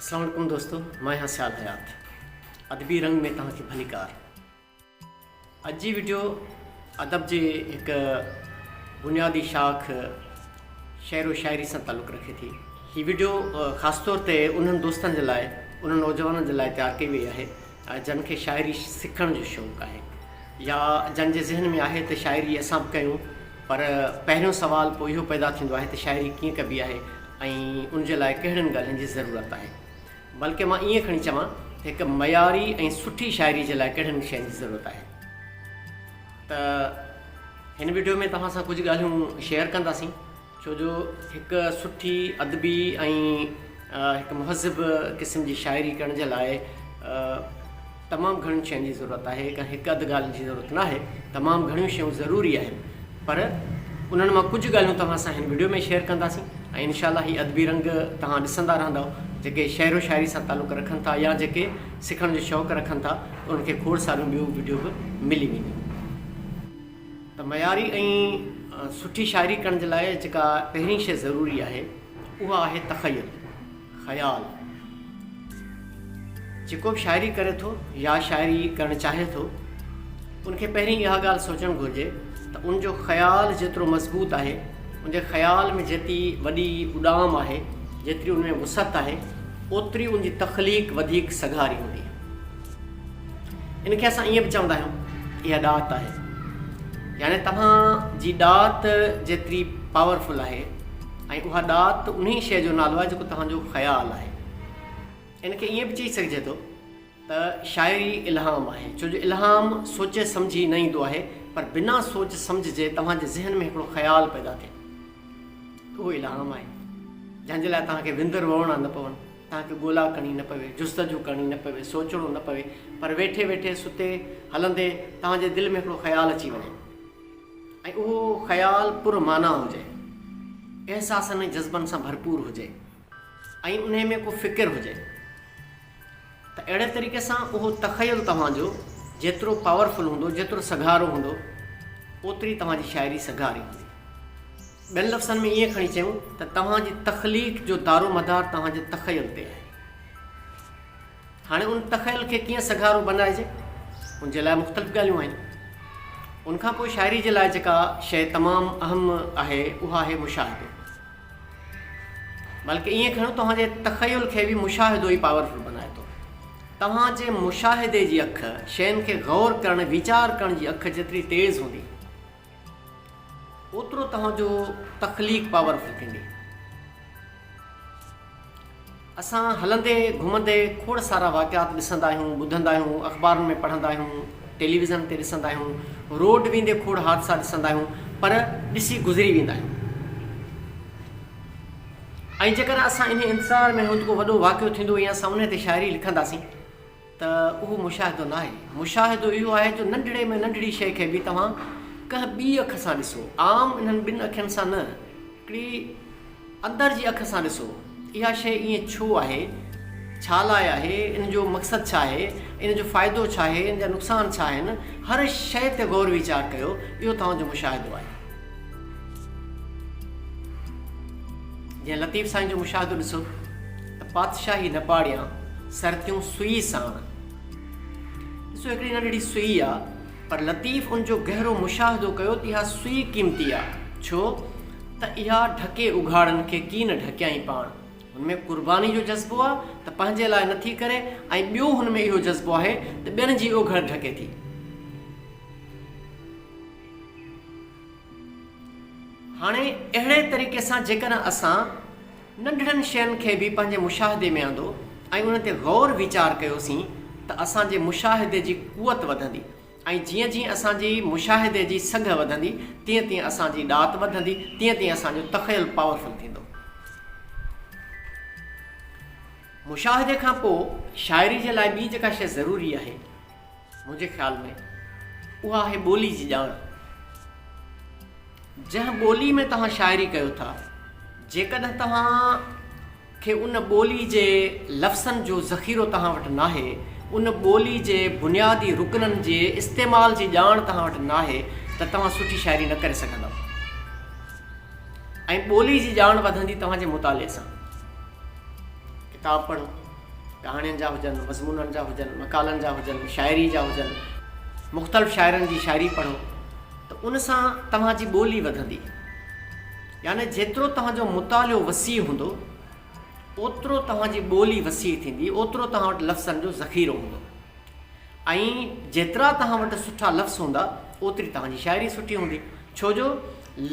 अस्सलाम वालेकुम दोस्तों, मैं हाँ सियाल हयात अदबी रंग में तव्हांखे भलीकार। अॼु जी वीडियो अदब जे एक बुनियादी शाख शेर व शायरी से ताल्लुक़ रखे थी। ही वीडियो ख़ास तौर ते उन्हनि दोस्तनि जे लाइ, उन्हनि नौजवाननि जे लाइ तैयार कई वई आहे जिन खे शायरी सिखण जो शौक़ु आहे या जन जे ज़हन में आहे त शायरी असां बि कयूं, पर पहिरियों सवाल पोइ इहो पैदा थींदो आहे त शायरी कीअं कबी आहे ऐं उन जे लाइ कहिड़ियुनि ॻाल्हियुनि जी ज़रूरत आहे। बल्कि मां ईअं खणी चवां त हिकु मयारी ऐं सुठी शायरी जे लाइ कहिड़ियुनि शयुनि जी ज़रूरत आहे। त हिन वीडियो में तव्हां सां कुझु ॻाल्हियूं शेयर कंदासीं, छो जो हिकु सुठी अदबी ऐं हिकु मुहज़िब क़िस्म जी शायरी करण जे लाइ तमामु घणियुनि शयुनि जी ज़रूरत आहे। हिकु अधु ॻाल्हि जी ज़रूरत न आहे, तमामु घणियूं शयूं ज़रूरी आहिनि, पर उन्हनि मां कुझु ॻाल्हियूं तव्हां सां हिन वीडियो में शेयर कंदासीं ऐं इनशाला ही अदबी रंग तव्हां ॾिसंदा रहंदव जेके शेर व शायरी सां ताल्लुक़ रखनि था या जेके सिखण जो शौक़ु रखनि था, उन्हनि खे खोड़ सारियूं ॿियूं वीडियो बि मिली वेंदियूं। त मयारी ऐं सुठी शायरी करण जे लाइ जेका पहिरीं शइ ज़रूरी आहे उहा आहे तख़य्युल, ख़याल। जेको बि शायरी करे थो या शायरी करणु चाहे थो, उनखे पहिरीं इहा ॻाल्हि सोचणु घुरिजे त उनजो ख़याल जेतिरो मज़बूत आहे, उनजे ख़याल में जेतिरी वॾी उॾाम आहे, जेतिरी उनमें वुसत आहे, ओतिरी उनजी तख़लीक़ वधीक सघारी हूंदी। इनखे असां ईअं बि चवंदा आहियूं इहा ॾात आहे, यानी तव्हांजी ॾात जेतिरी पावरफुल आहे ऐं उहा ॾात उन शइ जो नालो आहे जेको तव्हांजो ख़याल आहे। इनखे ईअं बि चई सघिजे थो त शायरी इल्हाम आहे, छो जो इल्हाम सोचे सम्झी न ईंदो आहे, पर बिना सोच सम्झ जे तव्हांजे ज़हन में हिकिड़ो ख़याल पैदा थिए उहो इल्हाम आहे, जंहिंजे लाइ तव्हांखे विंदर वहणा न पवनि, तव्हांखे ॻोल्हा करणी न पवे, जुस्तजू करणी न पवे, सोचणो न पवे, पर वेठे वेठे सुते हलंदे तव्हांजे दिलि में हिकिड़ो ख़याल अची वञे ऐं उहो ख़याल पुरमाना हुजे, अहसासनि ऐं जज़्बनि सां भरपूर हुजे ऐं उन में को फ़िकिर हुजे। त अहिड़े तरीक़े सां उहो तख़य्युल तव्हांजो जेतिरो पावरफुल हूंदो, जेतिरो सघारो हूंदो, ओतिरी तव्हांजी शायरी सघारी हूंदी। ॿियनि लफ़्ज़नि में ईअं खणी चयूं त तव्हांजी तख़लीक़ जो दारो मदार तव्हांजे तख़य्युल ते आहे। हाणे उन तख़य्युल खे कीअं सघारो बनाइजे, उनजे लाइ मुख़्तलिफ़ ॻाल्हियूं आहिनि। उनखां पोइ शायरी जे लाइ जेका शइ तमामु अहम आहे उहा आहे मुशाहिदो। बल्कि ईअं खणो तव्हांजे तख़य्युल खे बि मुशाहिदो ई पावरफुल बनाए थो। तव्हांजे मुशाहिदे जी अखि, शयुनि खे गौर करणु, वीचार करण जी अखि जेतिरी तेज़ हूंदी, ओतिरो तव्हांजो तख़लीक़ पावरफुल थींदी। असां हलंदे घुमंदे खोड़ सारा वाक़ियात ॾिसंदा आहियूं, ॿुधंदा आहियूं, अख़बारुनि में पढ़ंदा आहियूं, टेलीविज़न ते ॾिसंदा आहियूं, रोड वेंदे खोड़ हादसा ॾिसंदा आहियूं, पर ॾिसी गुज़री वेंदा आहियूं। ऐं जेकर असां इन इंतज़ार में हूं त को वॾो वाक़ियो थींदो या असां उन ते शायरी लिखंदासीं त उहो मुशाहिदो न आहे। मुशाहिदो इहो आहे जो नंढड़े में नंढड़ी शइ खे बि तव्हां कंहिं ॿी अख सां ॾिसो, आम इन्हनि ॿिनि अखियुनि सां न, हिकिड़ी अंदरि जी अख सां ॾिसो, इहा शइ ईअं छो आहे, छा लाइ आहे, इन जो मक़सदु छा आहे, इन जो फ़ाइदो छा आहे, इन जा नुक़सान छा आहिनि, हर शइ ते गौर वीचार कयो, इहो तव्हांजो मुशाहिदो आहे। जीअं लतीफ़ साईं जो मुशाहिदो ॾिसो त पातशाही न पाड़ियां सरतियूं सुई साण। ॾिसो हिकिड़ी नंढड़ी सुई आहे, पर लतीफ़ उनजो गहरो मुशाहिदो कयो त इहा सुई क़ीमती आहे, छो त इहा ढके उघाड़नि खे की न ढकियाई पाण। हुनमें क़ुर्बानी जो जज़्बो आहे त पंहिंजे लाइ नथी करे, ऐं ॿियो हुनमें इहो जज़्बो आहे त ॿियनि जी ओघड़ ढके थी। हाणे अहिड़े तरीक़े सां जेकर असां नंढड़नि शयुनि खे बि पंहिंजे मुशाहिदे में आंदो ऐं उन ते गौर वीचार कयोसीं त असांजे मुशाहिदे जी क़ुवत वधंदी, ऐं जीअं जीअं असांजी मुशाहिदे जी सघ वधंदी, तीअं तीअं असांजी ॾात वधंदी, तीअं तीअं असांजो तख़य्युल पावरफुल थींदो। मुशाहिदे खां पोइ शायरी जे लाइ ॿी जेका शइ ज़रूरी आहे मुंहिंजे ख़्याल में, उहा आहे ॿोली जी ॼाण। जंहिं ॿोली में तव्हां शायरी कयो था, जेकॾहिं तव्हांखे उन ॿोली जे लफ़्ज़नि जो ज़ख़ीरो तव्हां वटि नाहे, उन ॿोली जे बुनियादी रुकननि जे इस्तेमाल जी ॼाण तव्हां वटि नाहे, त तव्हां सुठी शायरी न करे सघंदव। ऐं ॿोली जी ॼाण वधंदी तव्हांजे मुताले सां। किताब पढ़ो, कहाणियुनि जा हुजनि, मज़मूननि जा हुजनि, मकालनि जा हुजनि, शाइरी जा हुजनि, मुख़्तलिफ़ शाइरनि जी शाइरी पढ़ो त उन सां तव्हांजी ॿोली वधंदी। यानी जेतिरो तव्हांजो मुतालियो वसी हूंदो ओतिरो तव्हांजी ॿोली वसी थींदी, ओतिरो तव्हां वटि लफ़्ज़नि जो ज़ख़ीरो हूंदो। ऐं जेतिरा तव्हां वटि सुठा लफ़्ज़ हूंदा ओतिरी तव्हांजी शाइरी सुठी हूंदी। छो जो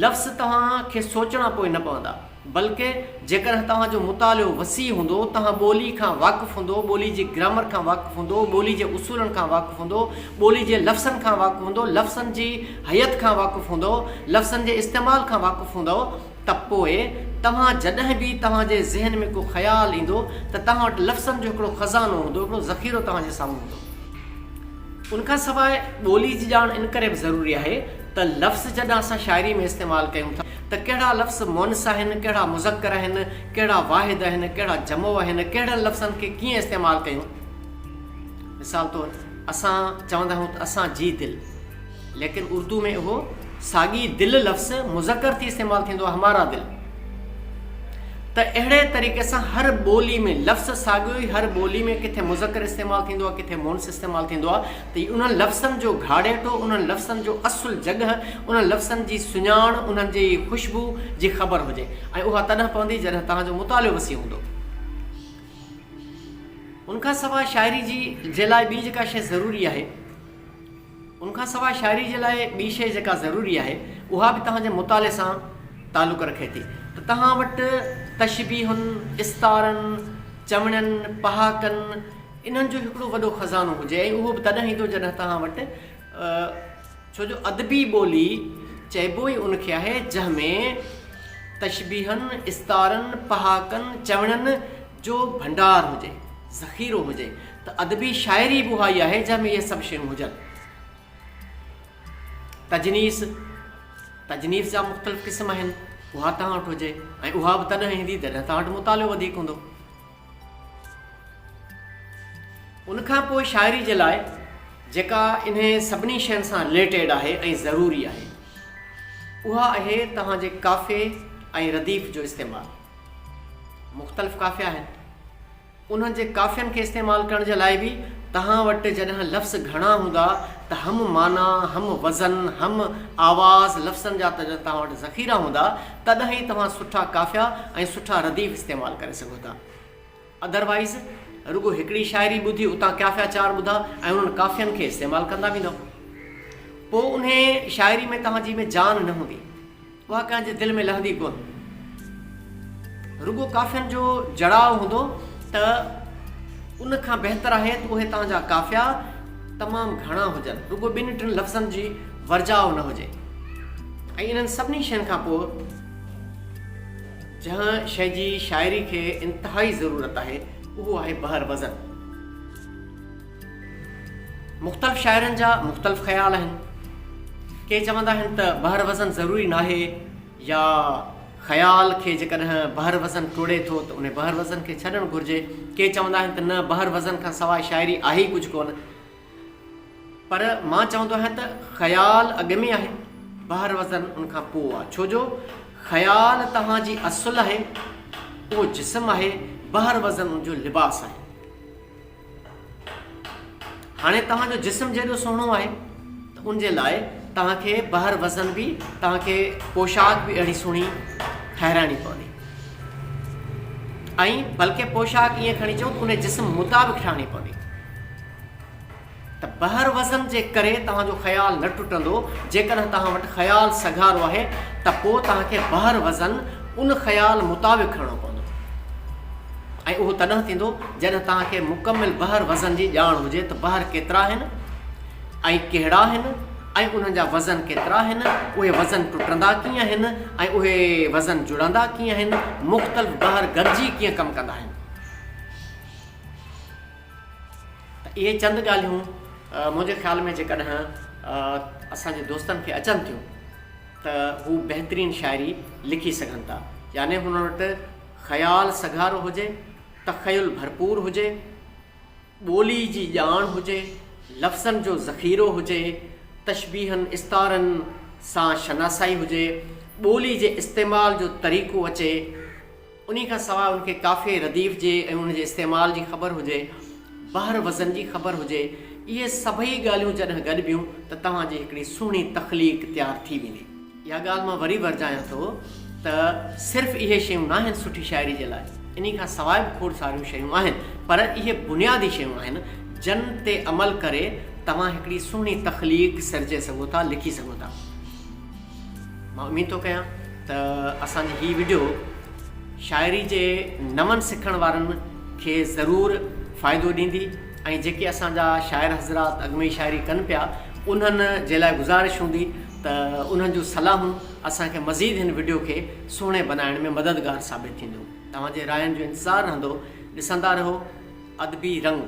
लफ़्ज़ तव्हांखे सोचणा पोइ न पवंदा, बल्कि जेकॾहिं तव्हांजो मुतालियो वसी हूंदो, तव्हां ॿोली खां वाक़ुफ़ु हूंदो, ॿोली जी ग्रामर खां वाक़ुफ़ु हूंदो, ॿोली जे उसूलनि खां वाक़ुफ़ु हूंदो, ॿोली जे लफ़्ज़नि खां वाक़ुफ़ु हूंदो, लफ़्ज़नि जी हयत खां वाक़ुफ़ु हूंदो, लफ़्ज़नि जे इस्तेमाल खां वाक़ुफ़ु हूंदो, त पोइ तव्हां जॾहिं बि तव्हांजे ज़हन में को ख़्यालु ईंदो त तव्हां वटि लफ़्ज़नि जो हिकिड़ो ख़ज़ानो हूंदो, हिकिड़ो ज़ख़ीरो तव्हांजे साम्हूं हूंदो। उनखां सवाइ ॿोली जी ॼाण इन करे बि ज़रूरी आहे त लफ़्ज़ जॾहिं असां शाइरी में इस्तेमालु कयूं था त कहिड़ा लफ़्ज़ मुअनिस आहिनि, कहिड़ा मुज़क्कर आहिनि, कहिड़ा वाहिद आहिनि, कहिड़ा जमो आहिनि, कहिड़नि लफ़्ज़नि खे कीअं इस्तेमालु कयूं। मिसाल तौरु असां चवंदा आहियूं त असां जी दिलि, लेकिन उर्दू में उहो साॻी दिलि लफ़्ज़ मुज़क्कर थी इस्तेमालु थींदो आहे, हमारा दिलि। त अहिड़े तरीक़े सां हर ॿोली में लफ़्ज़ साॻियो ई हर ॿोली में किथे मुज़क्कर इस्तेमालु थींदो आहे, किथे मुअनिस इस्तेमालु थींदो आहे। त उन्हनि लफ़्ज़नि जो घाड़ेटो, उन्हनि लफ़्ज़नि जो असुलु जॻह, उन्हनि लफ़्ज़नि जी सुञाण, उन्हनि जी ख़ुशबू जी ख़बर हुजे, ऐं उहा तॾहिं पवंदी जॾहिं तव्हांजो मुतालियो वसी हूंदो। उनखां सवाइ शाइरी जे लाइ ॿी जेका शइ ज़रूरी आहे, उनखां सवाइ शाइरी जे लाइ ॿी शइ जेका ज़रूरी आहे उहा बि तव्हांजे मुताले सां तालुक़ु रखे थी। त तव्हां वटि तशबीहुनि, इस्तारनि, चवणनि, पहाकनि, इन्हनि जो हिकिड़ो वॾो ख़ज़ानो हुजे, ऐं उहो बि तॾहिं ईंदो जॾहिं तव्हां वटि छो जो अदबी ॿोली चइबो ई उनखे आहे जंहिंमें तशबीहनि, इस्तारनि, पहाकनि, चवणनि जो भंडार हुजे, ज़ख़ीरो हुजे। त अदबी शाइरी बि उहा ई आहे जंहिंमें इहे सभु शयूं हुजनि। तजनीस जा मुख़्तलिफ़ क़िस्म आहिनि, उहा तव्हां वटि हुजे, ऐं उहा बि तॾहिं ईंदी जॾहिं तव्हां वटि मुतालियो वधीक हूंदो। उनखां पोइ शाइरी जे लाइ जेका इन्हे सभिनी शयुनि सां रिलेटेड आहे ऐं ज़रूरी आहे उहा आहे तव्हांजे काफ़े ऐं रदीफ़ जो इस्तेमालु। मुख़्तलिफ़ काफ़िया आहिनि, उन्हनि जे काफ़ियनि खे इस्तेमालु करण जे लाइ बि तव्हां वटि जॾहिं लफ़्ज़ घणा हूंदा त हम माना, हम वज़न, हम आवाज़ लफ़्ज़नि जा जॾहिं तव्हां वटि ज़ख़ीरा हूंदा तॾहिं ई तव्हां सुठा काफ़िया ऐं सुठा रदीफ़ इस्तेमालु करे सघो था। अदरवाइज़ रुगो हिकिड़ी शाइरी ॿुधी उतां काफ़िया चारि ॿुधा ऐं उन्हनि काफ़ियनि खे इस्तेमालु कंदा वेंदव, पोइ उन शाइरी में तव्हांजी में जान न हूंदी, उहा कंहिंजे दिलि में लहंदी कोन। रुगो काफ़ियनि जो जड़ाव हूंदो त उन खां बहितर आहे त उहे तव्हांजा काफ़िया तमामु घणा हुजनि, रुगो ॿिनि टिनि लफ़्ज़नि जी वर्जाव न हुजे। ऐं इन्हनि सभिनी शयुनि खां पोइ जंहिं शइ जी शाइरी खे इंतिहाई ज़रूरत आहे उहो आहे बहर वज़न। मुख़्तलिफ़ शाइरनि जा मुख़्तलिफ़ ख़्याल आहिनि। के चवंदा आहिनि त बहर वज़न ज़रूरी न आहे, या ख़्याल खे जेकॾहिं बहर वज़न टोड़े थो त उन बहर वज़न खे छॾणु घुरिजे। के चवंदा आहिनि त न, बहर वज़न खां सवाइ शाइरी आहे ई कुझु कोन। पर मां चवंदो आहियां त ख़्याल अॻु में आहे, बहर वज़न उनखां पोइ आहे। छो जो ख़्याल तव्हांजी असुलु आहे, उहो जिस्म आहे, बहर वज़न उनजो लिबास आहे। हाणे तव्हांजो जिस्म जेॾो सुहिणो आहे त उनजे लाइ तव्हांखे बहर वज़न बि, तव्हांखे पोशाक बि अहिड़ी सुहिणी ठहिराइणी पवंदी। ऐं बल्कि पोशाक ईअं खणी अचूं त उन जिस्म मुताबिक़ ठाहिणी पवंदी। त बहर वज़न जे करे तव्हांजो ख़्याल न टुटंदो। जेकॾहिं तव्हां वटि ख़्याल सघारो आहे त पोइ तव्हांखे बहर वज़न उन ख़्याल मुताबिक़ खणणो पवंदो, ऐं उहो तॾहिं थींदो जॾहिं तव्हांखे मुकमिल बहर वज़न जी ॼाण हुजे त बहर केतिरा आहिनि ऐं कहिड़ा आहिनि, ऐं उन्हनि जा वज़न केतिरा आहिनि, उहे वज़न टुटंदा कीअं आहिनि, ऐं उहे वज़न जुड़ंदा कीअं आहिनि, मुख़्तलिफ़ बहर गॾिजी कीअं कमु कंदा आहिनि। त इहे चंद ॻाल्हियूं मुंहिंजे ख़्याल में जेकॾहिं असांजे दोस्तनि खे अचनि थियूं त हू बहितरीनु शाइरी लिखी सघनि था। यानी हुन वटि ख़्याल सघारो हुजे, तख़युल भरपूर हुजे, ॿोली जी ॼाण हुजे, लफ़्ज़नि जो ज़ख़ीरो हुजे, तशबीहनि इस्तारनि सां शनासाई हुजे, ॿोली जे इस्तेमाल जो तरीक़ो अचे, उन खां सवाइ उनखे काफ़े रदीफ़ जे ऐं उनजे इस्तेमाल जी ख़बर हुजे, बहर वज़न जी ख़बर हुजे, इहे सभई ॻाल्हियूं जॾहिं गॾु ॿियूं त तव्हांजी हिकिड़ी सुहिणी तख़लीक़ तयारु थी वेंदी। इहा ॻाल्हि मां वरी वरजायां थो त सिर्फ़ु इहे शयूं न आहिनि सुठी शाइरी जे लाइ, इन खां सवाइ बि खोड़ सारियूं शयूं आहिनि, पर इहे बुनियादी शयूं आहिनि जन ते अमल करे तव्हां हिकिड़ी सुहिणी तख़लीक़ सिरजे सघो था, लिखी सघो था। मां उमेद थो कयां त असांजी हीअ वीडियो शाइरी जे नवनि सिखण वारनि खे ज़रूरु फ़ाइदो ॾींदी ऐं जेके असांजा शाइर हज़रात अॻिमें शाइरी कनि पिया उन्हनि जे लाइ गुज़ारिश हूंदी त उन्हनि जूं सलाहूं असांखे मज़ीद हिन वीडियो खे सुहिणे बनाइण में मददगार साबित थींदियूं। तव्हांजे रायनि जो इंतज़ारु रहंदो। ॾिसंदा रहो अदबी रंग।